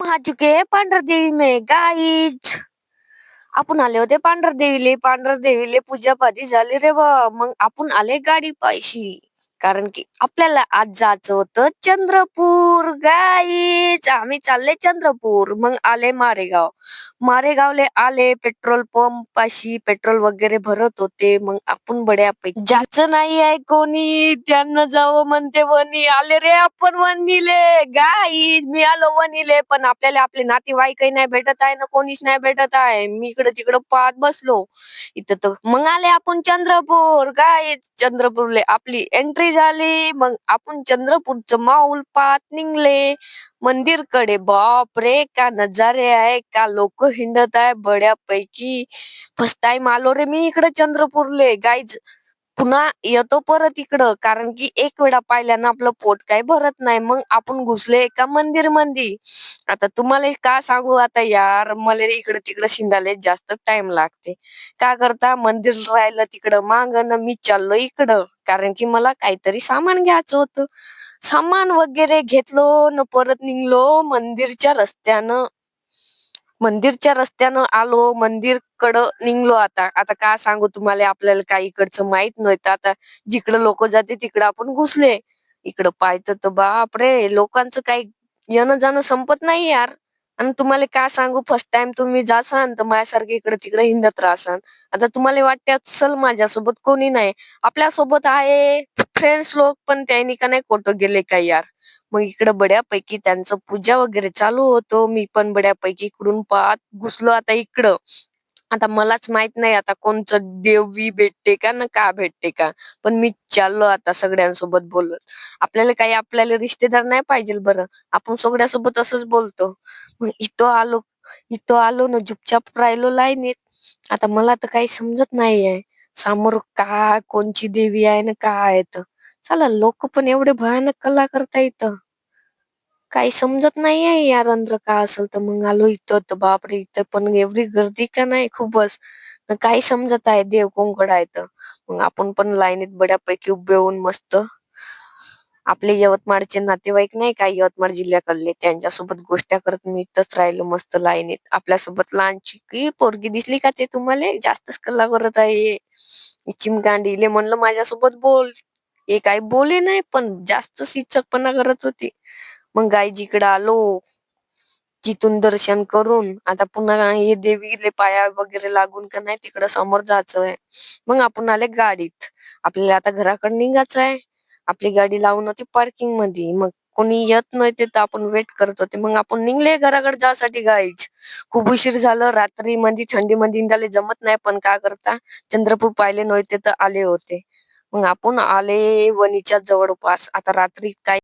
आ चुके पांढरदेवी में गाईज. आपण आले होते पांढरदेवीले पूजा पाठी झाली रे बा. मग आपण आले गाडी पायशी, कारण की आपल्याला आज जायचं होतं चंद्रपूर. गाईच आम्ही चालले चंद्रपूर. मग आले मारेगावले आले पेट्रोल पंप पाशी पेट्रोल वगैरे भरत होते. मग आपण बड्यापैकी ज्याचं नाही आहे कोणी त्यांना जावं म्हणते वनी. आले रे आपण वनीले. गाईज मी आलो वनीले, पण आपल्याला आपले नातेवाईकही नाही भेटत आहे ना कोणीच नाही भेटत आहे. मी इकडे तिकडं पाहत बसलो इथं. तर मग आले आपण चंद्रपूर. गाईज चंद्रपूरले आपली एंट्री झाली. मग आपण चंद्रपूरचं माऊल पाहत निघले मंदिरकडे. बाप रे का नजारे आहे, का लोक हिंडत आहे बड्यापैकी. फर्स्ट टाइम आलो रे मी इकडे चंद्रपूरले. गाईज पुन्हा येतो परत इकडं, कारण की एक वेळा पाहिल्यानं आपलं पोट काही भरत नाही. मग आपण घुसले एका मंदिर मंदी. आता तुम्हाला का सांगू आता यार, मला इकडं तिकडं शिंदाले जास्त टाइम लागते. का करता मंदिर राहिलं तिकडं माग न मी चाललो इकडं, कारण की मला काहीतरी सामान घ्यायचं होतं. सामान वगैरे घेतलो न परत निघलो मंदिरच्या रस्त्यानं आलो. मंदिरकडं निघलो. आता आता का सांगू तुम्हाला, आपल्याला काही इकडचं माहित नव्हतं. आता जिकडं लोक जाते तिकडं आपण घुसले. इकडं पाहतं तर बापरे, लोकांचं काही येणं जाणं संपत नाही यार. आणि तुम्हाला काय सांगू, फर्स्ट टाइम तुम्ही जासान तर माझ्यासारखे इकडे तिकडे हिंडत राहसान. आता तुम्हाला वाटते चल माझ्यासोबत कोणी नाही, आपल्यासोबत आहे फ्रेंड्स लोक, पण त्यांनी का नाही कुठं गेले काय यार. मग इकडं बड्यापैकी त्यांचं पूजा वगैरे चालू होतो. मी पण बड्यापैकी इकडून पाहत घुसलो आता इकडं. आता मलाच माहित नाही आता कोणचं देवी भेटते का ना का भेटते का, पण मी चाललो आता सगळ्यांसोबत बोलत. आपल्याला रिश्तेदार नाही पाहिजे बरं, आपण सगळ्यासोबत असंच बोलतो. मग इथं आलो ना, चुपचाप राहिलो लाईनीत. आता मला तर काही समजत नाहीये समोर का कोणची देवी आहे ना काय आहे तर. चला लोक पण एवढे भयानक कला करता इथं, काही समजत नाहीये यार अंद्र का असेल. तर मग आलो इथं तर बापरे, इथं पण एवढी गर्दी का नाही खूपच. न काही समजत आहे देव कोणकडे आहे तर. मग आपण पण लाईनीत बड्यापैकी उभे होऊन मस्त आपले यवतमाळचे नातेवाईक नाही का यवतमाळ जिल्ह्याकडले, त्यांच्यासोबत गोष्टी करत मी इथंच राहिलो मस्त लाईनीत. आपल्यासोबत लहानची की पोरगी दिसली का ते तुम्हाला, जास्तच कल्ला करत आहे चिमकांडीले. म्हणलं माझ्यासोबत बोल, हे काही बोले नाही पण जास्त सिचकपणा करत होती. मग गाईजीकडे आलो, तिथून दर्शन करून आता पुन्हा हे देवीले पाया वगैरे लागून का नाही तिकडं समोर जायचं आहे. मग आपण आले गाडीत. आपल्याला आता घराकडे निघायचं आहे. आपली गाडी लावून होती पार्किंग मध्ये. मग कोणी येत नव्हते तर आपण वेट करत होते. मग आपण निघले घराकडे जायसाठी. गाईच खूप उशीर झालं, रात्री मध्ये थंडी मध्ये निघाले जमत नाही, पण का करता चंद्रपूर पाहिले नव्हते तर आले होते. मग आपण आले वणीच्या जवळपास. आता रात्री काय